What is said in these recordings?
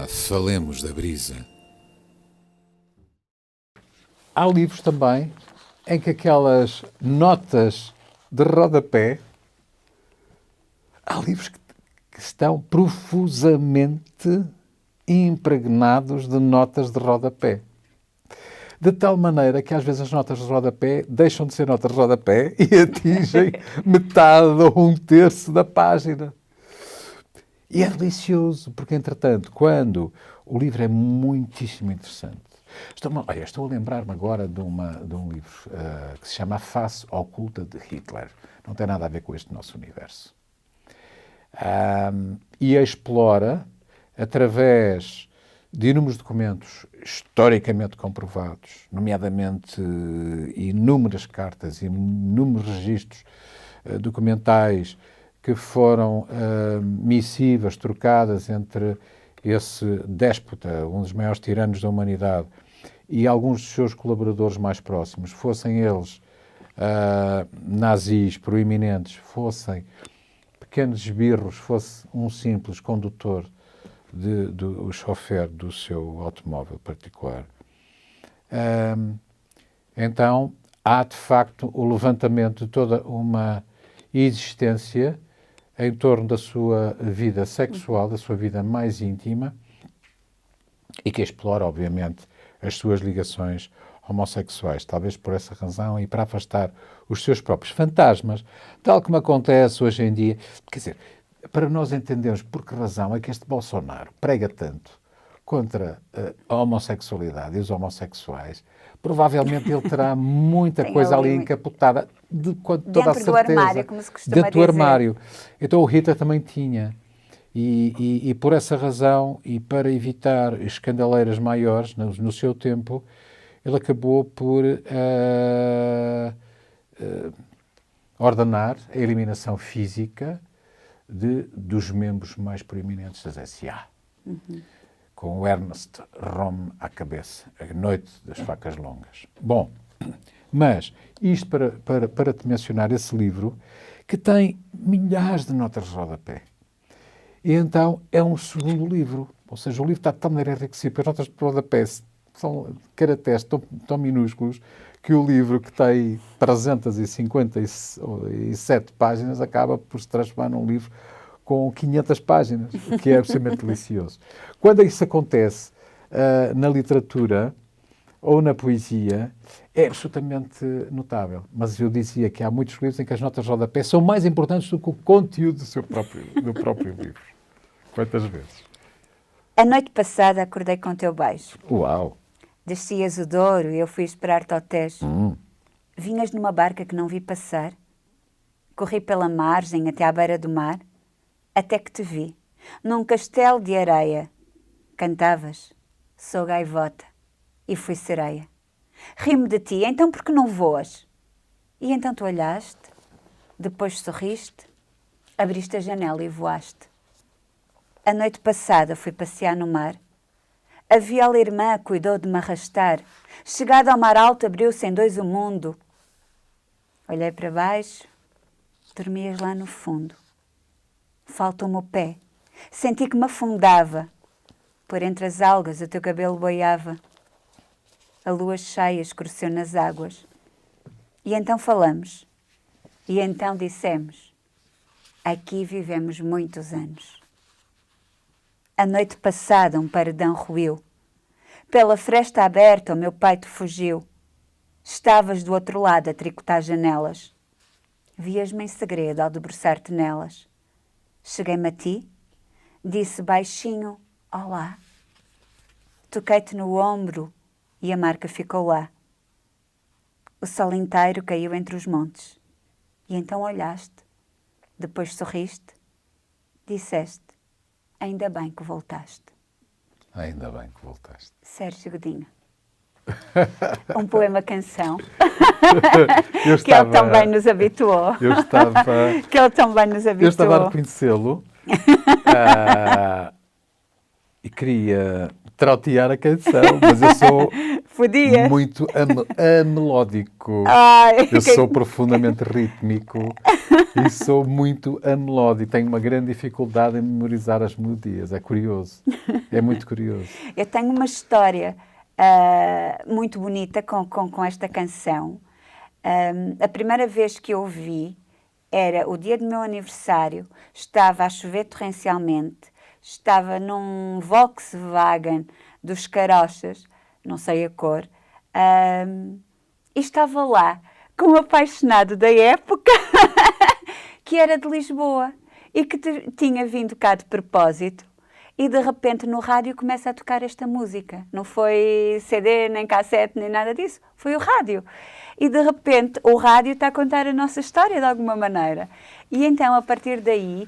Falemos da brisa. Há livros também em que aquelas notas de rodapé, há livros que estão profusamente impregnados de notas de rodapé. De tal maneira que às vezes as notas de rodapé deixam de ser notas de rodapé e atingem metade ou um terço da página. E é delicioso, porque entretanto, quando o livro é muitíssimo interessante. Estou a lembrar-me agora de um livro que se chama A Face Oculta de Hitler. Não tem nada a ver com este nosso universo. E explora, através de inúmeros documentos historicamente comprovados, nomeadamente inúmeras cartas e inúmeros registros documentais que foram missivas trocadas entre esse déspota, um dos maiores tiranos da humanidade, e alguns dos seus colaboradores mais próximos, fossem eles nazis proeminentes, fossem pequenos esbirros, fosse um simples condutor, o chofer do seu automóvel particular. Então, há de facto o levantamento de toda uma existência em torno da sua vida sexual, da sua vida mais íntima, e que explora, obviamente, as suas ligações homossexuais, talvez por essa razão e para afastar os seus próprios fantasmas, tal como acontece hoje em dia. Quer dizer, para nós entendermos por que razão é que este Bolsonaro prega tanto contra a homossexualidade e os homossexuais, provavelmente ele terá muita coisa ali encapotada, com toda a certeza. Dentro do armário, como se costuma dizer. Dentro do armário. Então o Hitler também tinha. E por essa razão, e para evitar escandaleiras maiores no seu tempo, ele acabou por ordenar a eliminação física dos membros mais proeminentes das SA. Com o Ernst Röhm à cabeça, a noite das facas longas. Bom, mas isto para te mencionar esse livro, que tem milhares de notas de rodapé. E então é um segundo livro, ou seja, o livro está de tal maneira enriquecido, as notas de rodapé são caracteres tão minúsculos que o livro, que tem 357 páginas, acaba por se transformar num livro com 500 páginas, o que é absolutamente delicioso. Quando isso acontece na literatura ou na poesia, é absolutamente notável. Mas eu dizia que há muitos livros em que as notas de rodapé são mais importantes do que o conteúdo do próprio livro. Quantas vezes? A noite passada acordei com o teu beijo. Uau! Descias o Douro e eu fui esperar-te ao Tejo. Vinhas numa barca que não vi passar. Corri pela margem até à beira do mar, até que te vi, num castelo de areia. Cantavas, sou gaivota, e fui sereia. Ri-me de ti, então por que não voas? E então tu olhaste, depois sorriste, abriste a janela e voaste. A noite passada fui passear no mar. A viola irmã cuidou de me arrastar. Chegada ao mar alto, abriu-se em dois o mundo. Olhei para baixo, dormias lá no fundo. Faltou-me o pé. Senti que me afundava. Por entre as algas o teu cabelo boiava. A lua cheia escureceu nas águas. E então falamos. E então dissemos: aqui vivemos muitos anos. A noite passada um paredão ruiu. Pela fresta aberta o meu peito fugiu. Estavas do outro lado a tricotar janelas. Vias-me em segredo ao debruçar-te nelas. Cheguei-me a ti, disse baixinho, olá. Toquei-te no ombro e a marca ficou lá. O sol inteiro caiu entre os montes. E então olhaste, depois sorriste, disseste: ainda bem que voltaste. Ainda bem que voltaste. Sérgio Godinho. Um poema-canção que ele também nos habituou. Que ele também nos habituou. Eu estava a reconhecê-lo e queria trautear a canção, mas eu sou Podia. muito amelódico. Ai, Eu sou profundamente rítmico e sou muito amelódico. Tenho uma grande dificuldade em memorizar as melodias. É curioso. É muito curioso. Eu tenho uma história muito bonita com esta canção. A primeira vez que eu ouvi era o dia do meu aniversário, estava a chover torrencialmente, estava num Volkswagen dos Carochas, não sei a cor, e estava lá com um apaixonado da época que era de Lisboa e que tinha vindo cá de propósito. E de repente no rádio começa a tocar esta música. Não foi CD, nem cassete, nem nada disso. Foi o rádio. E de repente o rádio está a contar a nossa história de alguma maneira. E então a partir daí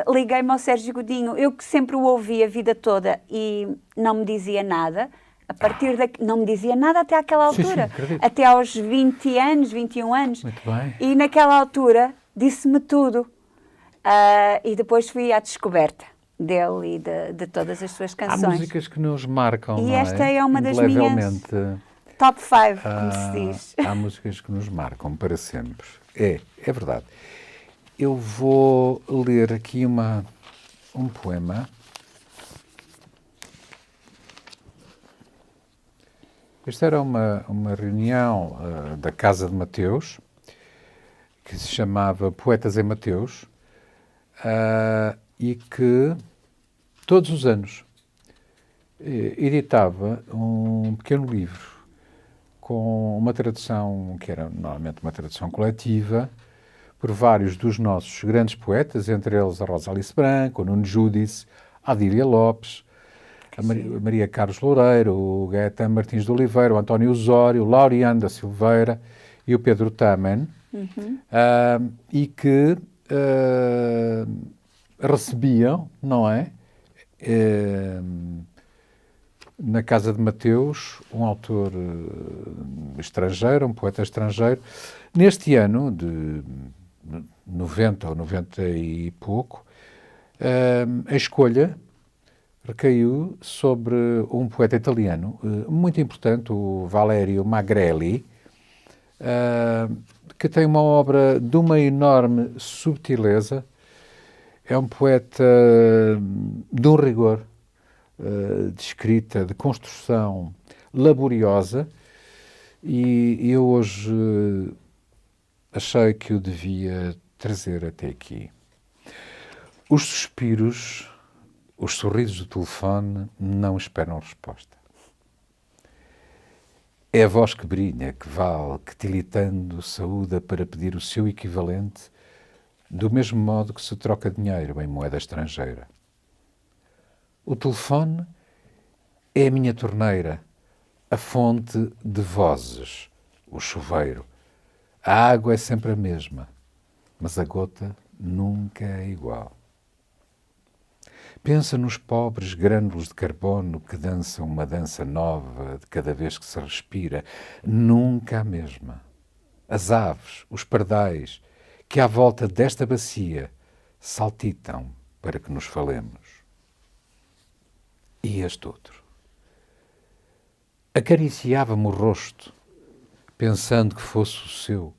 liguei-me ao Sérgio Godinho. Eu que sempre o ouvi a vida toda e não me dizia nada. A partir daqui, não me dizia nada até àquela altura. Sim, até aos 20 anos, 21 anos. Muito bem. E naquela altura disse-me tudo. E depois fui à descoberta dele e de todas as suas canções. Há músicas que nos marcam, E não esta é uma das minhas Indelevelmente. top 5, como se diz. Há músicas que nos marcam para sempre. É verdade. Eu vou ler aqui um poema. Esta era uma reunião da Casa de Mateus, que se chamava Poetas em Mateus, e que todos os anos editava um pequeno livro com uma tradução, que era normalmente uma tradução coletiva, por vários dos nossos grandes poetas, entre eles a Rosa Alice Branco, o Nuno Júdice, a Adília Lopes, a Maria Carlos Loureiro, o Gaetan Martins de Oliveira, o António Osório, o Laureano da Silveira e o Pedro Taman, e que recebiam, não é? Na Casa de Mateus, um autor estrangeiro, um poeta estrangeiro. Neste ano, de 90 ou 90 e pouco, a escolha recaiu sobre um poeta italiano muito importante, o Valerio Magrelli, que tem uma obra de uma enorme subtileza. É um poeta de um rigor de escrita, de construção laboriosa, e eu hoje achei que o devia trazer até aqui. Os suspiros, os sorrisos do telefone não esperam resposta. É a voz que brilha, que vale, que tilitando saúda para pedir o seu equivalente, do mesmo modo que se troca dinheiro em moeda estrangeira. O telefone é a minha torneira, a fonte de vozes, o chuveiro. A água é sempre a mesma, mas a gota nunca é igual. Pensa nos pobres grânulos de carbono que dançam uma dança nova de cada vez que se respira, nunca a mesma. As aves, os pardais, que à volta desta bacia saltitam para que nos falemos. E este outro? Acariciava-me o rosto, pensando que fosse o seu,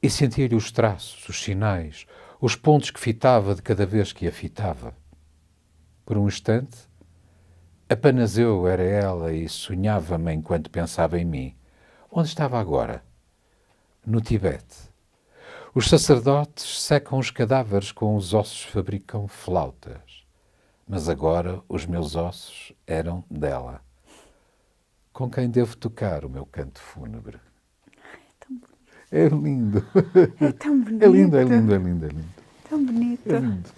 e sentia-lhe os traços, os sinais, os pontos que fitava de cada vez que a fitava. Por um instante, apenas eu era ela e sonhava-me enquanto pensava em mim. Onde estava agora? No Tibete. Os sacerdotes secam os cadáveres, com os ossos fabricam flautas. Mas agora os meus ossos eram dela. Com quem devo tocar o meu canto fúnebre? É lindo. É tão bonito. É lindo, é lindo, é lindo, é lindo. Tão bonito. É lindo.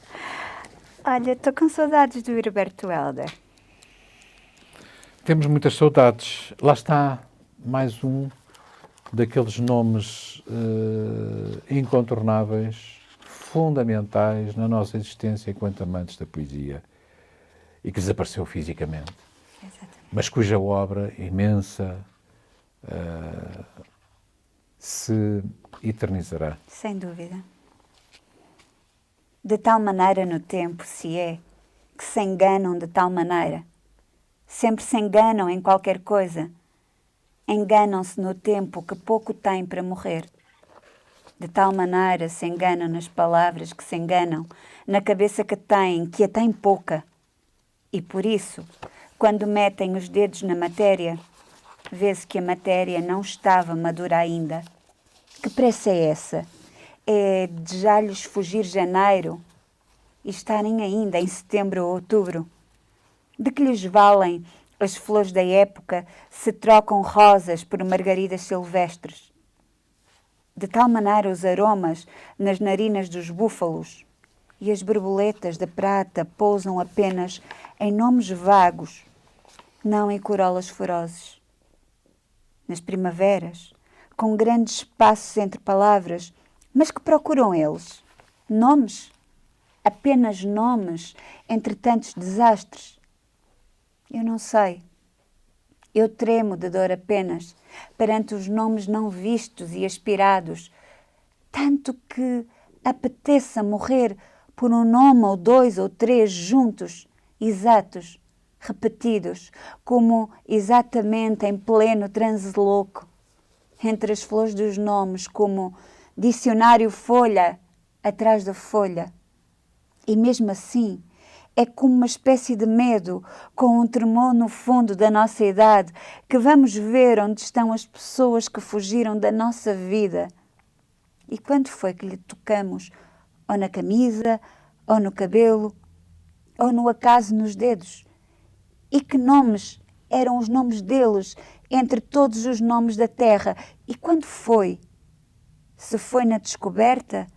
Olha, estou com saudades do Herberto Helder. Temos muitas saudades. Lá está mais um daqueles nomes incontornáveis, fundamentais na nossa existência enquanto amantes da poesia e que desapareceu fisicamente, Exatamente. mas cuja obra imensa se eternizará. Sem dúvida. De tal maneira no tempo se é que se enganam de tal maneira. Sempre se enganam em qualquer coisa. Enganam-se no tempo que pouco têm para morrer. De tal maneira se enganam nas palavras que se enganam, na cabeça que a têm pouca. E por isso, quando metem os dedos na matéria, vê-se que a matéria não estava madura ainda. Que pressa é essa? É de já lhes fugir janeiro e estarem ainda em setembro ou outubro? De que lhes valem as flores da época se trocam rosas por margaridas silvestres? De tal maneira os aromas nas narinas dos búfalos e as borboletas de prata pousam apenas em nomes vagos, não em corolas ferozes. Nas primaveras, com grandes espaços entre palavras, mas que procuram eles? Nomes? Apenas nomes entre tantos desastres? Eu não sei. Eu tremo de dor apenas perante os nomes não vistos e aspirados, tanto que apeteça morrer por um nome ou dois ou três juntos, exatos, repetidos, como exatamente em pleno transe louco, entre as flores dos nomes, como dicionário folha atrás da folha. E mesmo assim, é como uma espécie de medo, com um tremor no fundo da nossa idade, que vamos ver onde estão as pessoas que fugiram da nossa vida. E quando foi que lhe tocamos? Ou na camisa, ou no cabelo, ou no acaso nos dedos? E que nomes eram os nomes deles, entre todos os nomes da terra? E quando foi? Se foi na descoberta,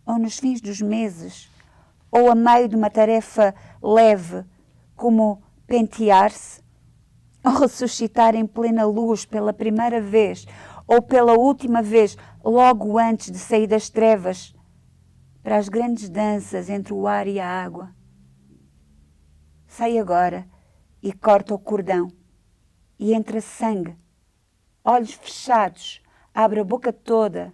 ou nos fins dos meses, ou a meio de uma tarefa leve, como pentear-se, ou ressuscitar em plena luz pela primeira vez, ou pela última vez, logo antes de sair das trevas, para as grandes danças entre o ar e a água. Sai agora e corta o cordão, e entra sangue, olhos fechados, abre a boca toda,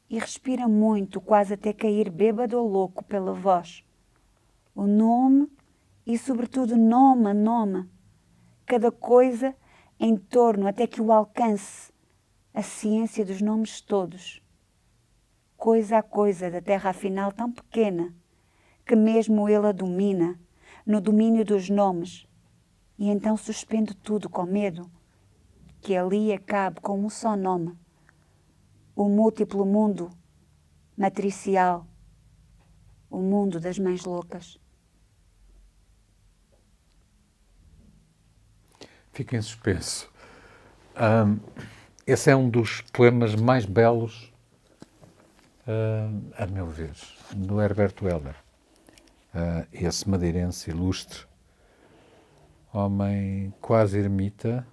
e respira muito, quase até cair bêbado ou louco pela voz. O nome e, sobretudo, nome a nome. Cada coisa em torno até que o alcance. A ciência dos nomes todos. Coisa a coisa da terra afinal tão pequena que mesmo ele a domina, no domínio dos nomes. E então suspende tudo com medo, que ali acabe com um só nome. O múltiplo mundo matricial, o mundo das mães loucas. Fica em suspenso. Esse é um dos poemas mais belos, a meu ver, do Herberto Helder. Esse madeirense ilustre, homem quase ermita,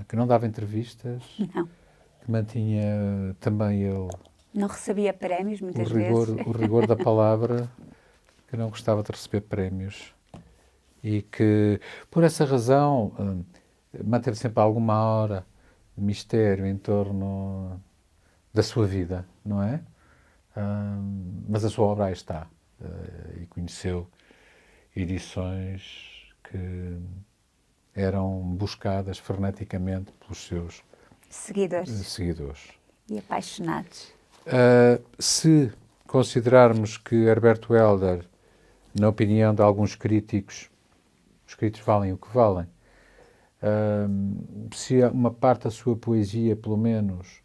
que não dava entrevistas. Não. Que mantinha também ele Não recebia prémios muitas vezes. o rigor da palavra, que não gostava de receber prémios e que, por essa razão, manteve sempre alguma aura de mistério em torno da sua vida, não é? Mas a sua obra aí está, e conheceu edições que eram buscadas freneticamente pelos seus seguidores. E apaixonados. Se considerarmos que Herberto Helder, na opinião de alguns críticos, os críticos valem o que valem, se uma parte da sua poesia, pelo menos,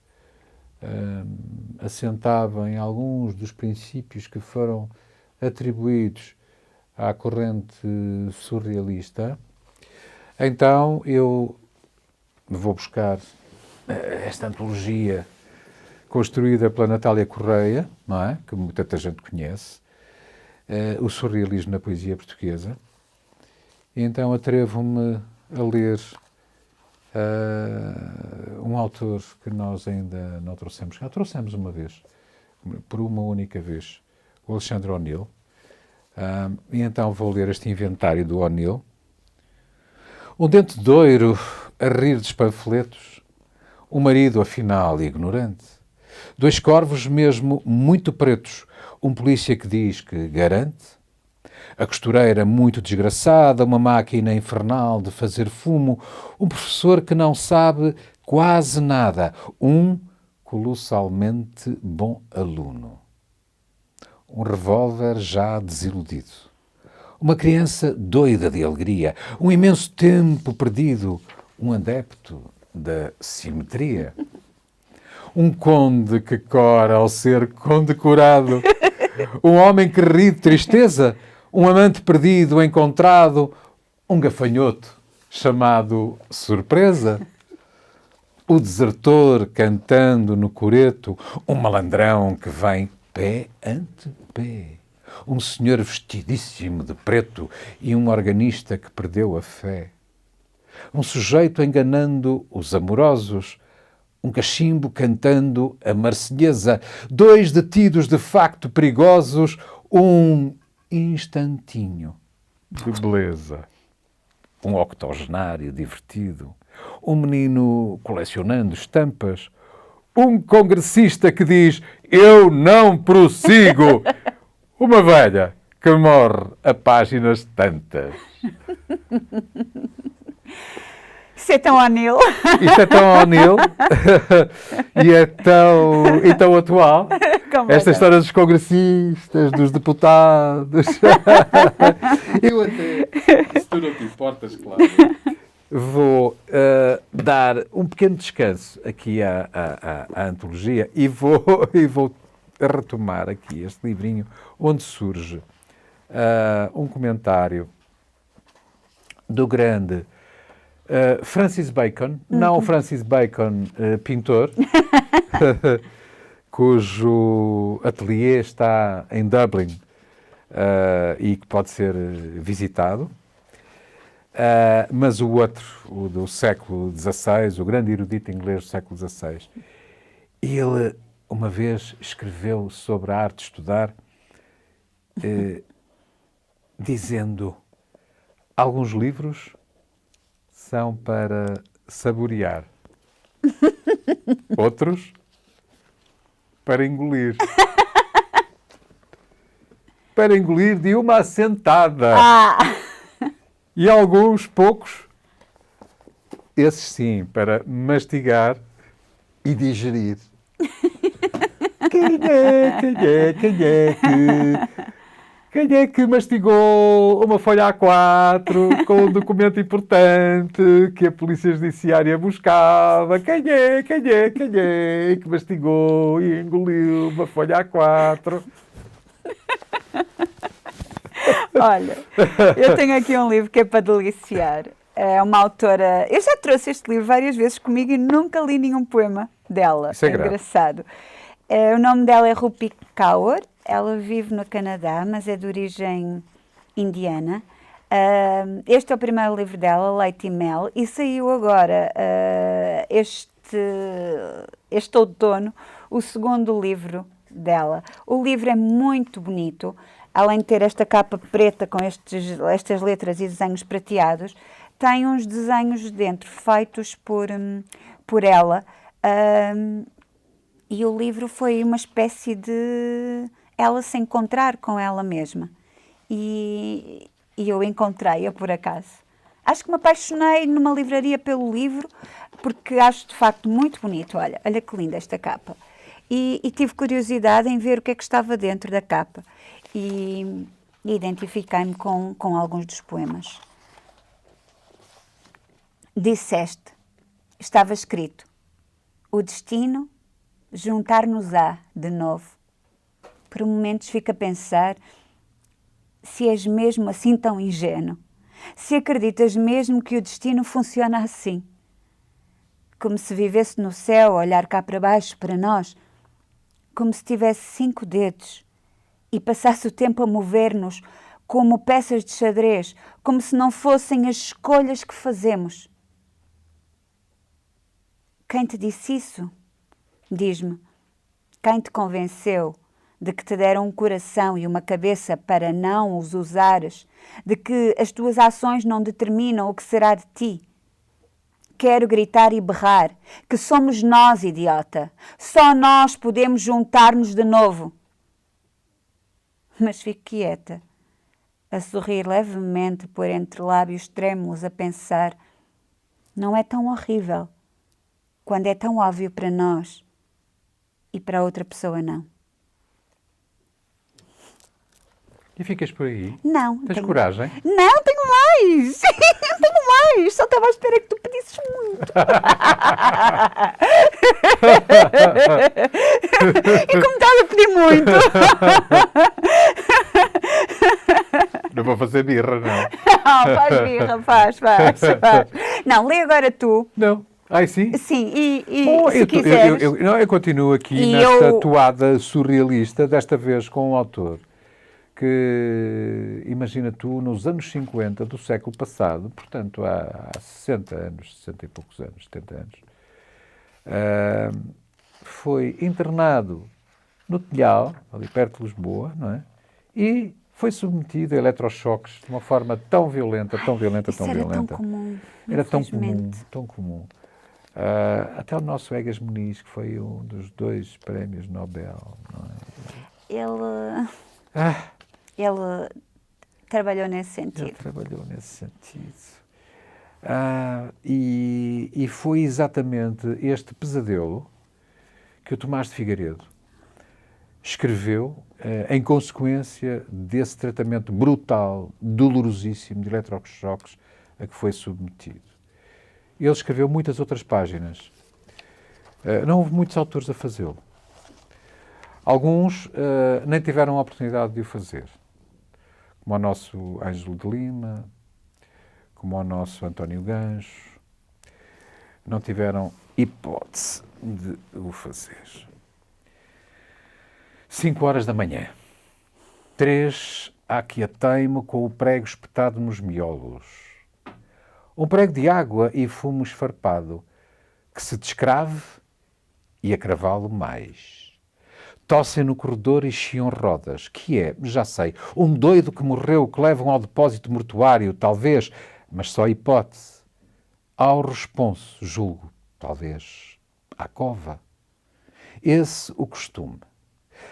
assentava em alguns dos princípios que foram atribuídos à corrente surrealista, então eu vou buscar esta antologia construída pela Natália Correia, não é? Que muita gente conhece, o surrealismo na poesia portuguesa. E então atrevo-me a ler um autor que nós ainda não trouxemos. Já trouxemos uma vez, por uma única vez, o Alexandre O'Neill. E então vou ler este inventário do O'Neill. Um dente de ouro a rir dos panfletos, um marido afinal ignorante, dois corvos mesmo muito pretos, um polícia que diz que garante, a costureira muito desgraçada, uma máquina infernal de fazer fumo, um professor que não sabe quase nada, um colossalmente bom aluno, um revólver já desiludido, uma criança doida de alegria, um imenso tempo perdido, um adepto da simetria, um conde que cora ao ser condecorado, um homem que ri de tristeza, um amante perdido encontrado, um gafanhoto chamado surpresa, o desertor cantando no coreto, um malandrão que vem pé ante pé, um senhor vestidíssimo de preto e um organista que perdeu a fé, um sujeito enganando os amorosos, um cachimbo cantando a marselhesa, dois detidos de facto perigosos, um instantinho de beleza, um octogenário divertido, um menino colecionando estampas, um congressista que diz eu não prossigo, uma velha que morre a páginas tantas. Isso é tão O'Neill. Isto é tão O'Neill e tão atual. Esta história dos congressistas, dos deputados. Eu até, se tu não te importas, claro, vou dar um pequeno descanso aqui à antologia e vou retomar aqui este livrinho onde surge um comentário do grande Francis Bacon, não o Francis Bacon pintor, cujo ateliê está em Dublin e que pode ser visitado, mas o outro, o do século XVI, o grande erudito inglês do século XVI. Ele, uma vez, escreveu sobre a arte de estudar, dizendo: alguns livros são para saborear, outros para engolir. Para engolir de uma assentada. E alguns, poucos, esses sim, para mastigar e digerir. Quem é que mastigou uma folha A4 com um documento importante que a polícia judiciária buscava? Quem é que mastigou e engoliu uma folha A4? Olha, eu tenho aqui um livro que é para deliciar. É uma autora... Eu já trouxe este livro várias vezes comigo e nunca li nenhum poema dela. Isso é engraçado. O nome dela é Rupi Kaur. Ela vive no Canadá, mas é de origem indiana. Este é o primeiro livro dela, Leite e Mel, e saiu agora, este outono, o segundo livro dela. O livro é muito bonito, além de ter esta capa preta com estas letras e desenhos prateados, tem uns desenhos dentro feitos por ela. E o livro foi uma espécie de ela se encontrar com ela mesma. E eu encontrei-a por acaso. Acho que me apaixonei numa livraria pelo livro, porque acho de facto muito bonito. Olha que linda esta capa. E tive curiosidade em ver o que é que estava dentro da capa. E identifiquei-me com alguns dos poemas. Disseste, estava escrito, o destino juntar-nos-á de novo. Por momentos fico a pensar se és mesmo assim tão ingênuo, se acreditas mesmo que o destino funciona assim. Como se vivesse no céu a olhar cá para baixo para nós, como se tivesse 5 dedos e passasse o tempo a mover-nos como peças de xadrez, como se não fossem as escolhas que fazemos. Quem te disse isso? Diz-me, quem te convenceu de que te deram um coração e uma cabeça para não os usares, de que as tuas ações não determinam o que será de ti? Quero gritar e berrar que somos nós, idiota. Só nós podemos juntar-nos de novo. Mas fico quieta a sorrir levemente por entre lábios trêmulos, a pensar: não é tão horrível quando é tão óbvio para nós e para outra pessoa não. E ficas por aí? Não. Tens coragem? Não, tenho mais! Tenho mais! Só estava à espera que tu pedisses muito. E como estás a pedir muito? Não vou fazer birra, não. Não, faz birra, faz. Não, lê agora tu. Não. Ai, sim? Sim, e Bom, se quiseres... eu continuo aqui E nesta toada surrealista, desta vez com um autor que, imagina tu, nos anos 50 do século passado, portanto há 60 anos, 60 e poucos anos, 70 anos, foi internado no Telhal, ali perto de Lisboa, não é? E foi submetido a eletrochoques de uma forma tão violenta, tão violenta, Isso tão era violenta. tão comum. Era tão comum, infelizmente. tão comum. Até o nosso Egas Muniz, que foi um dos 2 prémios Nobel, não é? Ele trabalhou nesse Ele sentido. trabalhou nesse sentido. E foi exatamente este pesadelo que o Tomás de Figueiredo escreveu em consequência desse tratamento brutal, dolorosíssimo de eletrochoques a que foi submetido. Ele escreveu muitas outras páginas. Não houve muitos autores a fazê-lo. Alguns nem tiveram a oportunidade de o fazer. Como o nosso Ângelo de Lima, como o nosso António Gancho, não tiveram hipótese de o fazer. 5 horas da manhã. 3 há que ateimo com o prego espetado nos miolos. Um prego de água e fumo esfarpado, que se descrave e a cravá-lo mais. Tossem no corredor e chiam rodas, que é, já sei, um doido que morreu que levam ao depósito mortuário, talvez, mas só hipótese. Ao responso, julgo, talvez, à cova. Esse o costume.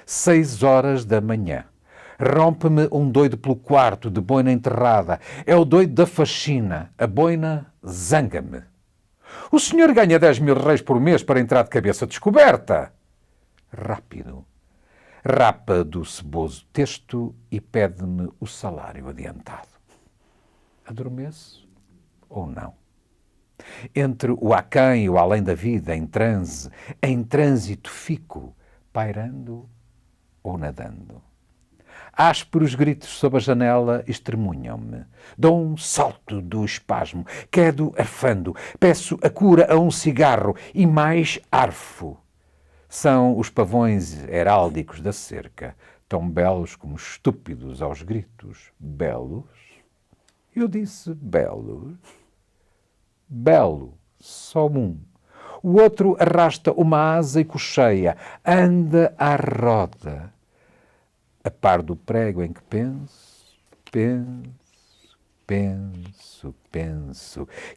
6 horas da manhã. Rompe-me um doido pelo quarto, de boina enterrada. É o doido da faxina. A boina zanga-me. O senhor ganha 10.000 réis por mês para entrar de cabeça descoberta. Rápido. Rapa do ceboso texto e pede-me o salário adiantado. Adormeço ou não? Entre o aquém e o além da vida, em trânsito fico, pairando ou nadando. Ásperos gritos sob a janela estremunham-me. Dou um salto do espasmo, quedo arfando, peço a cura a um cigarro e mais arfo. São os pavões heráldicos da cerca, tão belos como estúpidos aos gritos. Belos? Eu disse belos. Belo, só um. O outro arrasta uma asa e cocheia, anda à roda. A par do prego em que penso,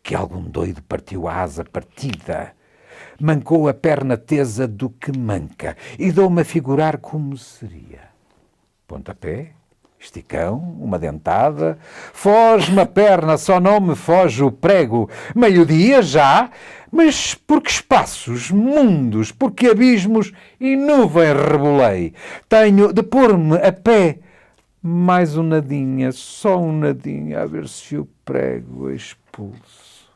que algum doido partiu a asa partida. Mancou a perna tesa do que manca e dou-me a figurar como seria. Pontapé, esticão, uma dentada, foge-me a perna, só não me foge o prego. Meio-dia já, mas por que espaços, mundos, por que abismos e nuvem rebolei? Tenho de pôr-me a pé, mais um nadinha, só um nadinha, a ver se o prego expulso.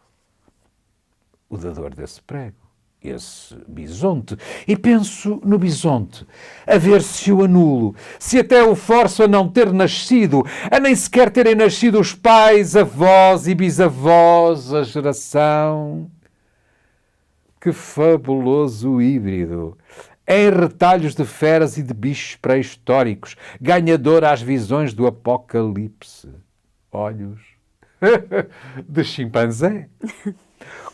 O dador desse prego, esse bisonte, e penso no bisonte, a ver se o anulo, se até o forço a não ter nascido, a nem sequer terem nascido os pais, avós e bisavós, a geração. Que fabuloso híbrido! Em retalhos de feras e de bichos pré-históricos, ganhador às visões do apocalipse. Olhos de chimpanzé.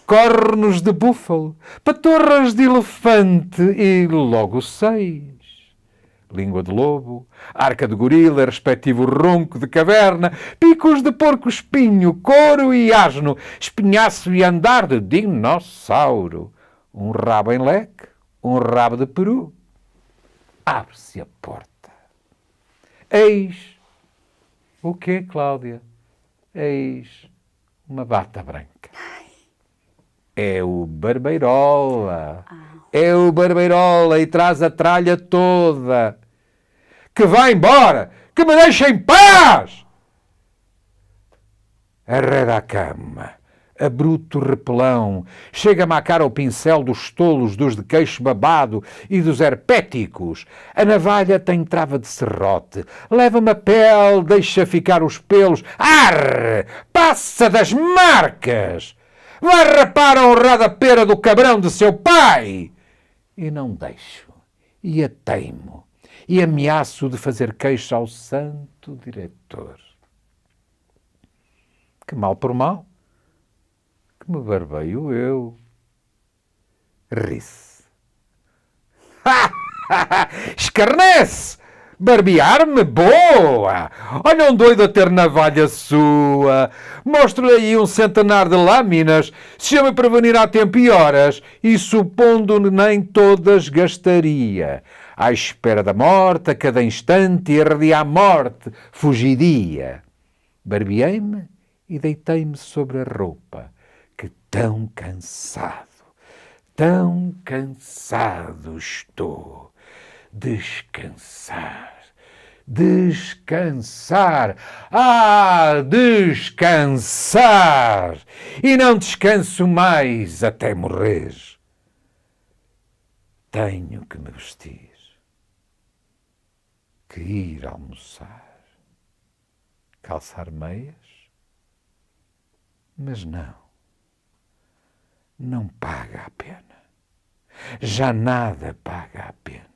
Cornos de búfalo, patorras de elefante e logo 6. Língua de lobo, arca de gorila, respectivo ronco de caverna, picos de porco-espinho, couro e asno, espinhaço e andar de dinossauro. Um rabo em leque, um rabo de peru. Abre-se a porta. Eis O quê, Cláudia? Eis uma bata branca. É o Barbeirola. É o Barbeirola e traz a tralha toda. Que vá embora! Que me deixe em paz! Arreda a cama. A bruto repelão. Chega-me à cara o pincel dos tolos, dos de queixo babado e dos herpéticos. A navalha tem trava de serrote. Leva-me a pele, deixa ficar os pelos. Arre! Passa das marcas! Vai rapar a honrada pera do cabrão de seu pai! E não deixo. E a teimo. E ameaço de fazer queixa ao santo diretor. Que mal por mal, que me barbeio eu. Ri-se. Escarnece! Barbear-me? Boa! Olha um doido a ter navalha sua. Mostro-lhe aí um centenar de lâminas, se eu me prevenir há tempo e horas, e supondo nem todas gastaria. À espera da morte, a cada instante, e arredia à morte, fugidia. Barbeei-me e deitei-me sobre a roupa, que tão cansado estou. Descansar. Descansar. Ah, descansar! E não descanso mais até morrer. Tenho que me vestir, que ir almoçar, calçar meias, mas não paga a pena. Já nada paga a pena.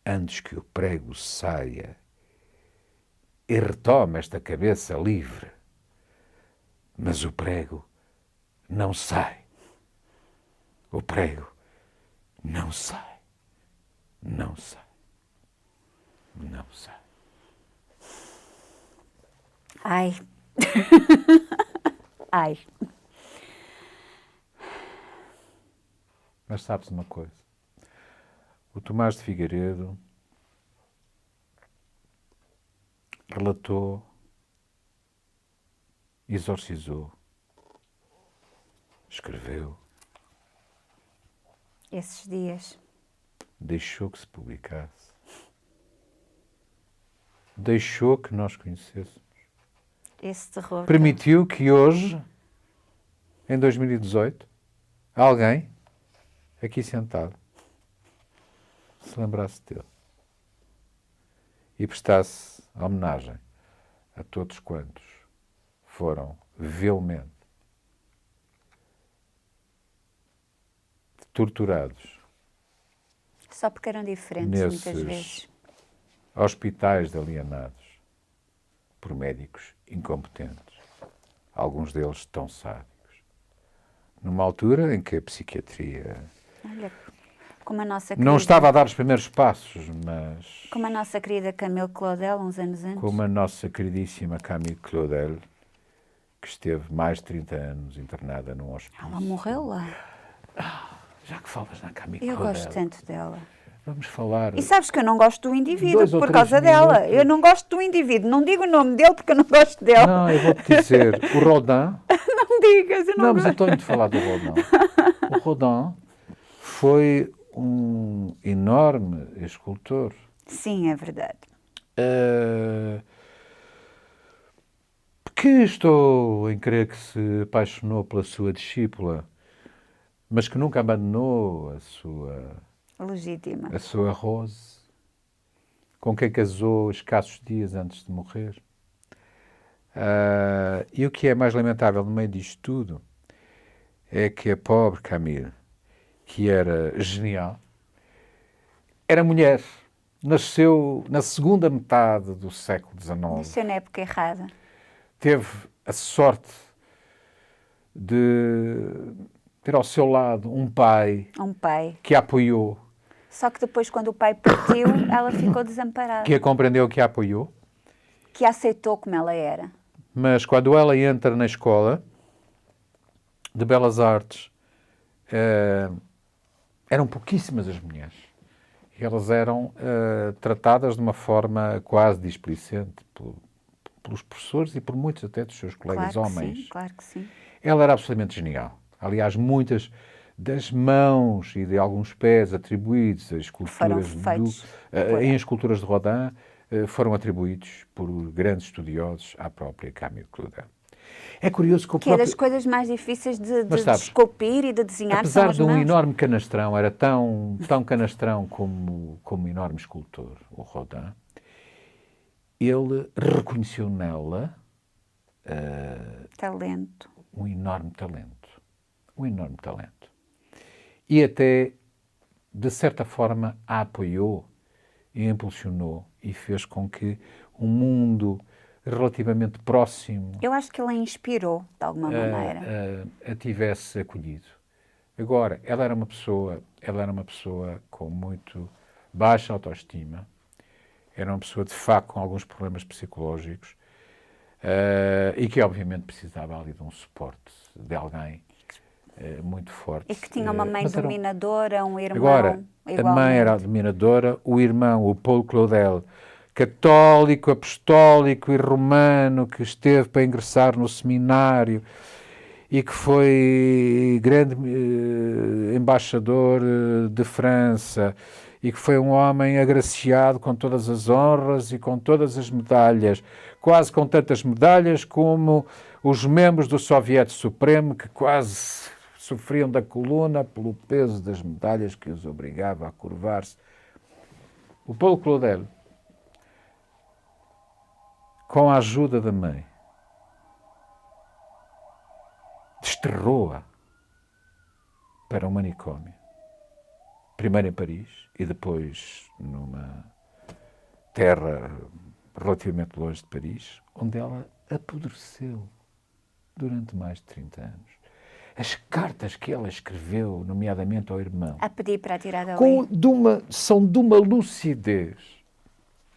Antes que o prego saia e retome esta cabeça livre. Mas o prego não sai. O prego não sai. Não sai. Não sai. Ai. Ai. Mas sabes uma coisa? O Tomás de Figueiredo relatou, exorcizou, escreveu, Esses dias. deixou que se publicasse, deixou que nós conhecêssemos, Esse terror. permitiu que hoje, em 2018, alguém aqui sentado se lembrasse dele e prestasse homenagem a todos quantos foram vilmente torturados Só porque eram diferentes, muitas vezes. nesses hospitais de alienados por médicos incompetentes, alguns deles tão sádicos, numa altura em que a psiquiatria Olha, como a nossa querida, não estava a dar os primeiros passos, mas como a nossa querida Camille Claudel, uns anos antes. como a nossa queridíssima Camille Claudel, que esteve mais de 30 anos internada num hospício. Ela morreu lá. Já que falas na Camille Eu Claudel, gosto tanto dela. vamos falar... E sabes que eu não gosto do indivíduo 2 ou por 3 causa dela. minutos. Eu não gosto do indivíduo. Não digo o nome dele porque eu não gosto dele. Não, eu vou-te dizer, o Rodin... Não digas, eu não, Não, mas eu gosto. estou a falar do Rodin. O Rodin foi um enorme escultor. Sim, é verdade. Que estou em crer que se apaixonou pela sua discípula, mas que nunca abandonou a Legítima. sua Rose, com quem casou escassos dias antes de morrer. E o que é mais lamentável no meio disto tudo é que a pobre Camille, que era genial, era mulher. Nasceu na segunda metade do século XIX. Nasceu na época errada. Teve a sorte de ter ao seu lado um pai Um pai. que a apoiou, Só que depois, quando o pai partiu, ela ficou desamparada. que a compreendeu, que a apoiou. Que a aceitou como ela era. Mas quando ela entra na escola de Belas Artes, eram pouquíssimas as mulheres. E elas eram tratadas de uma forma quase displicente pelos professores e por muitos até dos seus colegas Claro que homens. sim, claro que sim. Ela era absolutamente genial. Aliás, muitas das mãos e de alguns pés atribuídos a Foram esculturas feitos por em ela. esculturas de Rodin foram atribuídos por grandes estudiosos à própria Camille Claudel. É curioso que o Que é das próprio... coisas mais difíceis Mas de sabes, esculpir e de desenhar são apesar as de um mãos. enorme canastrão, era tão canastrão como um enorme escultor, o Rodin, ele reconheceu nela Talento. um enorme talento. Um enorme talento. E até, de certa forma, a apoiou e impulsionou e fez com que um mundo relativamente próximo Eu acho que ele a inspirou, de alguma maneira. a tivesse acolhido. Agora, ela era uma pessoa com muito baixa autoestima, era uma pessoa, de facto, com alguns problemas psicológicos e que, obviamente, precisava ali de um suporte de alguém muito forte. E que tinha uma mãe Mas era dominadora, um irmão Agora, a mãe era igualmente. dominadora, o irmão, o Paul Claudel, católico, apostólico e romano, que esteve para ingressar no seminário e que foi grande embaixador de França e que foi um homem agraciado com todas as honras e com todas as medalhas, quase com tantas medalhas como os membros do Soviete Supremo, que quase sofriam da coluna pelo peso das medalhas que os obrigava a curvar-se. O Paulo Claudel, com a ajuda da mãe, desterrou-a para um manicômio. Primeiro em Paris e depois numa terra relativamente longe de Paris, onde ela apodreceu durante mais de 30 anos. As cartas que ela escreveu, nomeadamente ao irmão, A pedir para a tirar dali. são de uma lucidez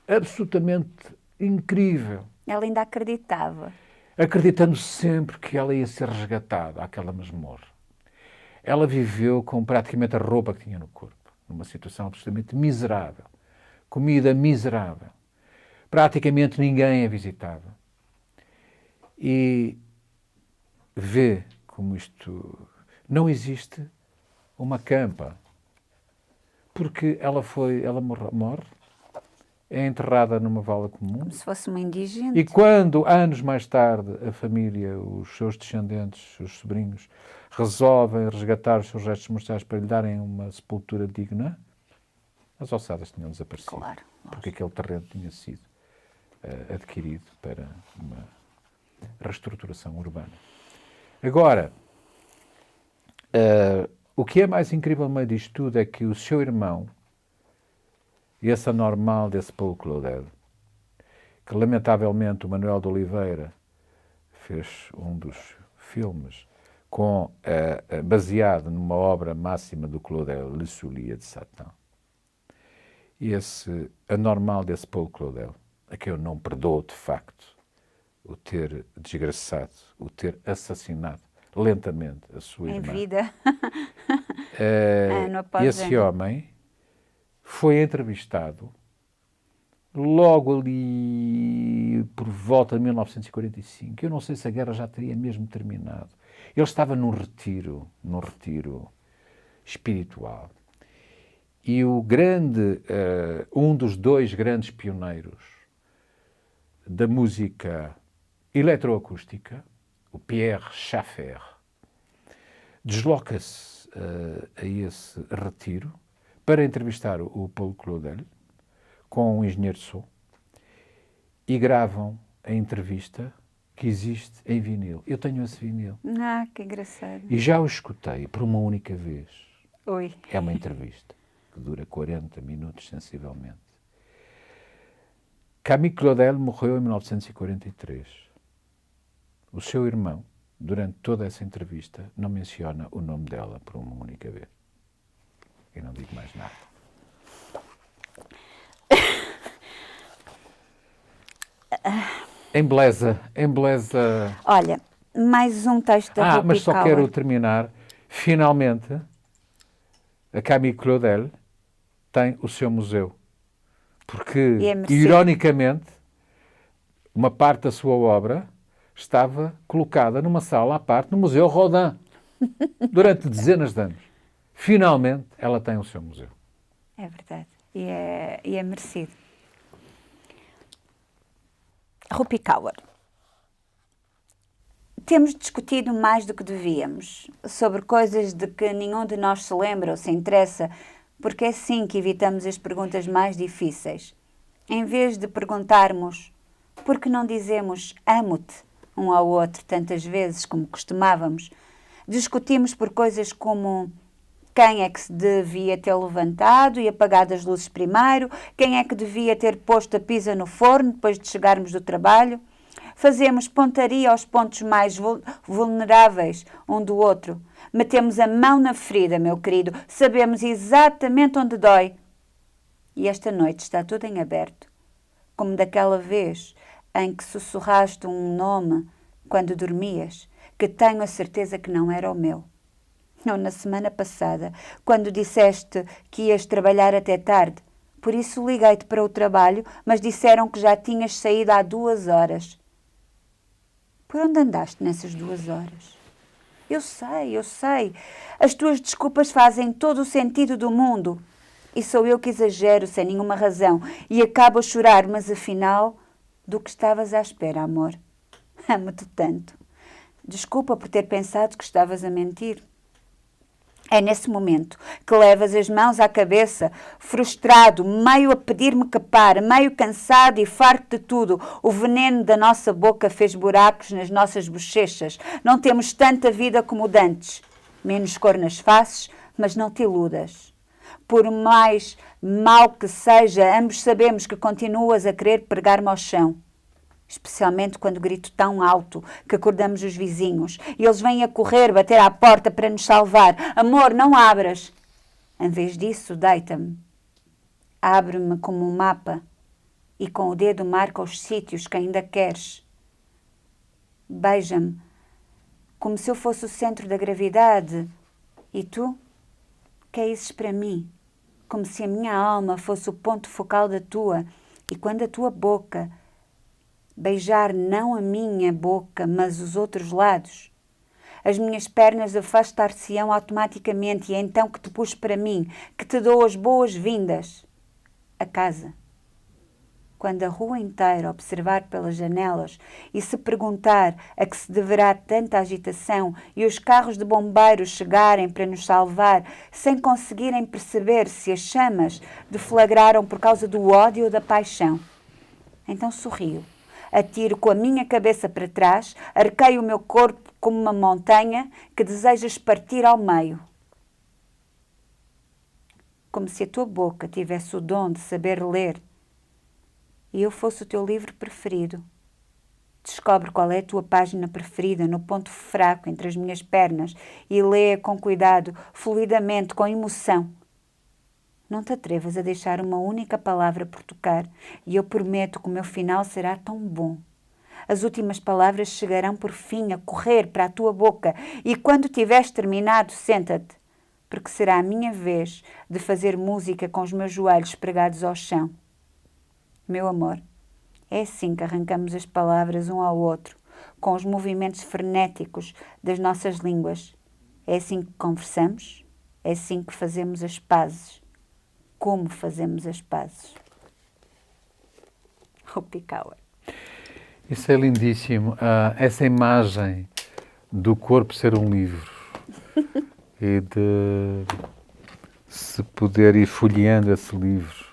absolutamente incrível, Ela ainda acreditava. acreditando sempre que ela ia ser resgatada àquela masmorra. Ela viveu com praticamente a roupa que tinha no corpo, numa situação absolutamente miserável, comida miserável. Praticamente ninguém a visitava. E vê como isto não existe uma campa, porque ela morre, é enterrada numa vala comum. Como se fosse uma indigente. E quando, anos mais tarde, a família, os seus descendentes, os seus sobrinhos, resolvem resgatar os seus restos mortais para lhe darem uma sepultura digna, as ossadas tinham desaparecido. Claro. Porque aquele terreno tinha sido adquirido para uma reestruturação urbana. Agora, o que é mais incrível no meio disto tudo é que o seu irmão, esse anormal desse Paulo Claudel, que lamentavelmente o Manuel de Oliveira fez um dos filmes baseado numa obra máxima do Claudel, Le Soulier de Satan. E esse anormal desse Paulo Claudel, a quem eu não perdoo de facto o ter desgraçado, o ter assassinado lentamente a sua Em irmã. vida. Ano após Esse ano. homem foi entrevistado logo ali por volta de 1945. Eu não sei se a guerra já teria mesmo terminado. Ele estava num retiro espiritual. E um dos dois grandes pioneiros da música eletroacústica, o Pierre Schaeffer, desloca-se a esse retiro para entrevistar o Paulo Claudel com um engenheiro de som e gravam a entrevista que existe em vinil. Eu tenho esse vinil. Ah, que engraçado. E já o escutei por uma única vez. Oi. É uma entrevista que dura 40 minutos, sensivelmente. Camille Claudel morreu em 1943. O seu irmão, durante toda essa entrevista, não menciona o nome dela por uma única vez. Eu não digo mais nada. Embeleza. Olha, mais um texto da Rupi Mas só Kaur. quero terminar. Finalmente, a Camille Claudel tem o seu museu. Porque, E é merecido. ironicamente, uma parte da sua obra estava colocada numa sala à parte no Museu Rodin durante dezenas de anos. Finalmente, ela tem o seu museu. É verdade. E é merecido. Rupi Kaur. Temos discutido mais do que devíamos sobre coisas de que nenhum de nós se lembra ou se interessa, porque é assim que evitamos as perguntas mais difíceis. Em vez de perguntarmos por que não dizemos amo-te um ao outro tantas vezes como costumávamos, discutimos por coisas como quem é que se devia ter levantado e apagado as luzes primeiro, quem é que devia ter posto a pizza no forno depois de chegarmos do trabalho. Fazemos pontaria aos pontos mais vulneráveis um do outro. Metemos a mão na ferida, meu querido. Sabemos exatamente onde dói. E esta noite está tudo em aberto. Como daquela vez em que sussurraste um nome quando dormias, que tenho a certeza que não era o meu. Ou na semana passada, quando disseste que ias trabalhar até tarde. Por isso liguei-te para o trabalho, mas disseram que já tinhas saído há 2 horas. Por onde andaste nessas 2 horas? Eu sei. As tuas desculpas fazem todo o sentido do mundo. E sou eu que exagero sem nenhuma razão e acabo a chorar, mas afinal, do que estavas à espera, amor? Amo-te tanto. Desculpa por ter pensado que estavas a mentir. É nesse momento que levas as mãos à cabeça, frustrado, meio a pedir-me que pare, meio cansado e farto de tudo. O veneno da nossa boca fez buracos nas nossas bochechas. Não temos tanta vida como dantes. Menos cor nas faces, mas não te iludas. Por mais mal que seja, ambos sabemos que continuas a querer pregar-me ao chão. Especialmente quando grito tão alto que acordamos os vizinhos e eles vêm a correr, bater à porta para nos salvar. Amor, não abras! Em vez disso, deita-me. Abre-me como um mapa e com o dedo marca os sítios que ainda queres. Beija-me como se eu fosse o centro da gravidade e tu caísses para mim, como se a minha alma fosse o ponto focal da tua e quando a tua boca beijar não a minha boca, mas os outros lados. As minhas pernas afastar-se-ão automaticamente e é então que te puxo para mim, que te dou as boas-vindas. A casa. Quando a rua inteira observar pelas janelas e se perguntar a que se deverá tanta agitação e os carros de bombeiros chegarem para nos salvar sem conseguirem perceber se as chamas deflagraram por causa do ódio ou da paixão. Então sorrio. Atiro com a minha cabeça para trás, arqueio o meu corpo como uma montanha que desejas partir ao meio. Como se a tua boca tivesse o dom de saber ler e eu fosse o teu livro preferido. Descobre qual é a tua página preferida no ponto fraco entre as minhas pernas e lê com cuidado, fluidamente, com emoção. Não te atrevas a deixar uma única palavra por tocar e eu prometo que o meu final será tão bom. As últimas palavras chegarão por fim a correr para a tua boca e quando tiveres terminado, senta-te, porque será a minha vez de fazer música com os meus joelhos pregados ao chão. Meu amor, é assim que arrancamos as palavras um ao outro, com os movimentos frenéticos das nossas línguas. É assim que conversamos, é assim que fazemos as pazes. Como fazemos as pazes? Rupi Kaur. Isso é lindíssimo. Essa imagem do corpo ser um livro e de se poder ir folheando esse livro,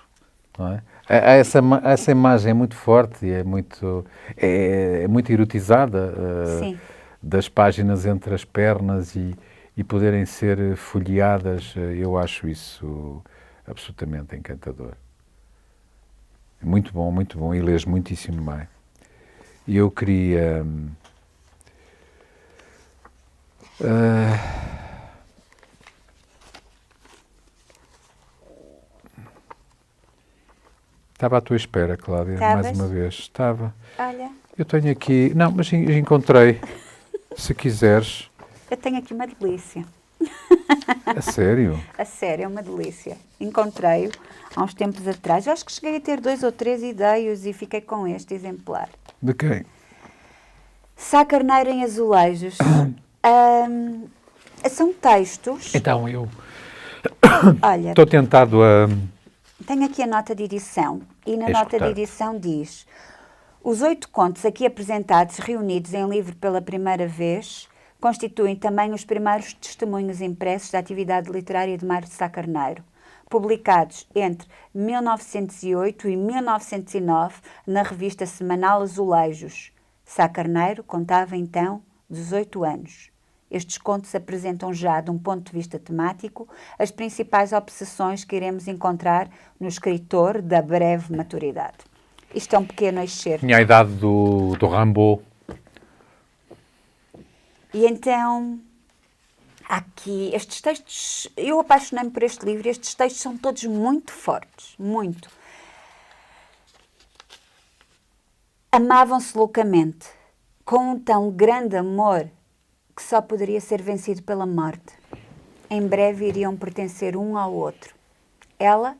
não é? Essa imagem é muito forte e é muito erotizada, das páginas entre as pernas e poderem ser folheadas. Eu acho isso absolutamente encantador. Muito bom, e lês muitíssimo bem. E eu queria... Estava à tua espera, Cláudia, Estavas? mais uma vez. Estava. Olha, Eu tenho aqui... Não, mas encontrei, se quiseres. eu tenho aqui uma delícia. A sério? A sério, é uma delícia. Encontrei-o há uns tempos atrás. Eu acho que cheguei a ter 2 ou 3 ideias e fiquei com este exemplar. De quem? Sá Carneiro em Azulejos. São textos... Então, eu Olha, estou tentado a... tenho aqui a nota de edição. E na A nota de escutar. edição diz: os 8 contos aqui apresentados, reunidos em livro pela primeira vez, constituem também os primeiros testemunhos impressos da atividade literária de Mário de Sá Carneiro, publicados entre 1908 e 1909 na revista semanal Azulejos. Sá Carneiro contava então 18 anos. Estes contos apresentam já, de um ponto de vista temático, as principais obsessões que iremos encontrar no escritor da breve maturidade. Isto é um pequeno excerto. Tinha a idade do Rimbaud. E então, aqui, estes textos, eu apaixonei-me por este livro, estes textos são todos muito fortes, muito. Amavam-se loucamente, com um tão grande amor que só poderia ser vencido pela morte. Em breve iriam pertencer um ao outro. Ela,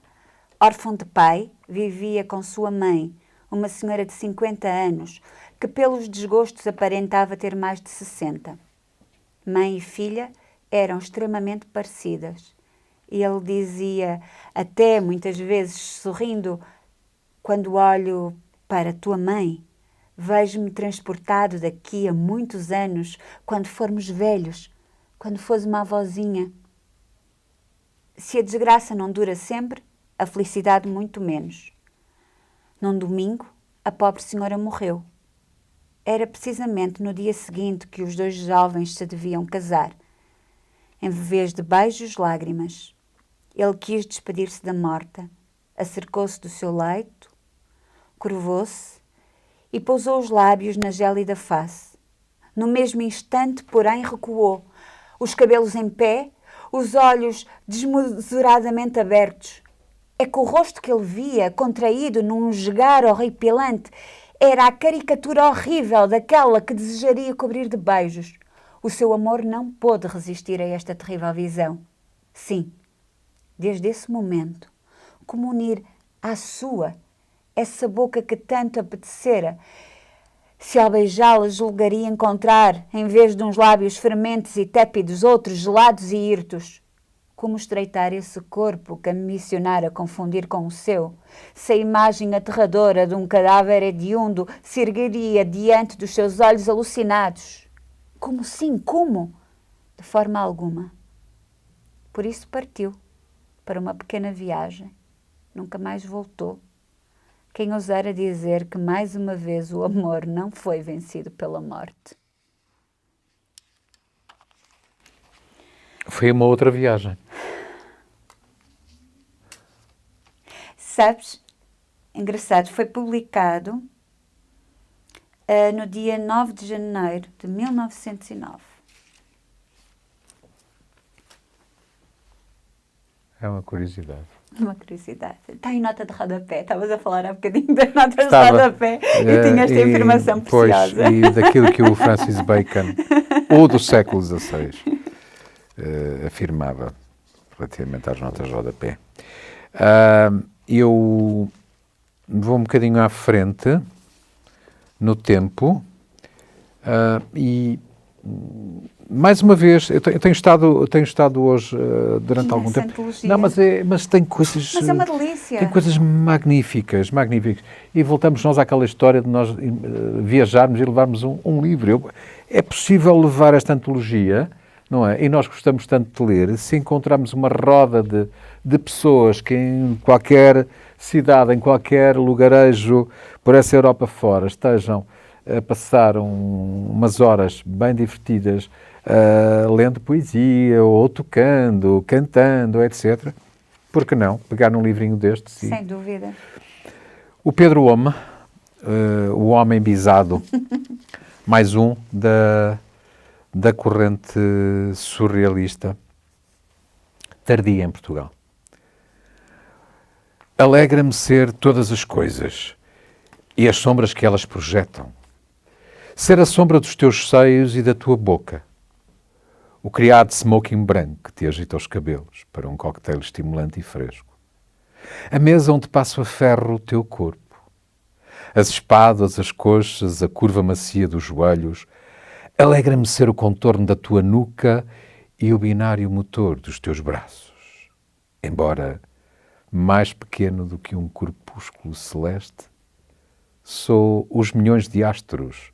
órfã de pai, vivia com sua mãe, uma senhora de 50 anos, que pelos desgostos aparentava ter mais de 60. Mãe e filha eram extremamente parecidas. E ele dizia, até muitas vezes sorrindo, quando olho para tua mãe, vejo-me transportado daqui a muitos anos, quando formos velhos, quando fores uma avózinha. Se a desgraça não dura sempre, a felicidade muito menos. Num domingo, a pobre senhora morreu. Era precisamente no dia seguinte que os dois jovens se deviam casar. Em vez de beijos, lágrimas. Ele quis despedir-se da morta, acercou-se do seu leito, curvou-se e pousou os lábios na gélida face. No mesmo instante, porém, recuou, os cabelos em pé, os olhos desmesuradamente abertos. É que o rosto que ele via, contraído num esgar horripilante, era a caricatura horrível daquela que desejaria cobrir de beijos. O seu amor não pôde resistir a esta terrível visão. Sim, desde esse momento, como unir à sua essa boca que tanto apetecera, se ao beijá-la julgaria encontrar, em vez de uns lábios fermentes e tépidos, outros gelados e hirtos. Como estreitar esse corpo que ambicionara confundir com o seu, se a imagem aterradora de um cadáver hediondo se ergueria diante dos seus olhos alucinados? Como sim, como? De forma alguma. Por isso partiu para uma pequena viagem. Nunca mais voltou. Quem ousara dizer que mais uma vez o amor não foi vencido pela morte? Foi uma outra viagem. Sabes, engraçado, foi publicado no dia 9 de janeiro de 1909. É uma curiosidade. Uma curiosidade. Está em nota de rodapé. Estavas a falar há bocadinho das notas Estava. de rodapé e tinha esta informação preciosa. Pois, e daquilo que o Francis Bacon, ou do século XVI, afirmava relativamente às notas de rodapé. Eu vou um bocadinho à frente no tempo e mais uma vez eu tenho estado hoje durante algum tempo. Antologia. Não, mas tem coisas. Mas é uma delícia. Tem coisas magníficas. E voltamos nós àquela história de nós viajarmos e levarmos um livro. É possível levar esta antologia, não é? E nós gostamos tanto de ler, se encontrarmos uma roda de pessoas que em qualquer cidade, em qualquer lugarejo por essa Europa fora, estejam a passar umas horas bem divertidas, lendo poesia, ou tocando, cantando, etc. Por que não? Pegar num livrinho destes. Sem dúvida. O Pedro Homme, o homem bisado, mais um da corrente surrealista tardia em Portugal. Alegra-me ser todas as coisas e as sombras que elas projetam. Ser a sombra dos teus seios e da tua boca. O criado smoking branco que te agita os cabelos para um cocktail estimulante e fresco. A mesa onde passo a ferro o teu corpo. as espadas, as coxas, a curva macia dos joelhos. Alegra-me ser o contorno da tua nuca e o binário motor dos teus braços. Embora mais pequeno do que um corpúsculo celeste, sou os milhões de astros,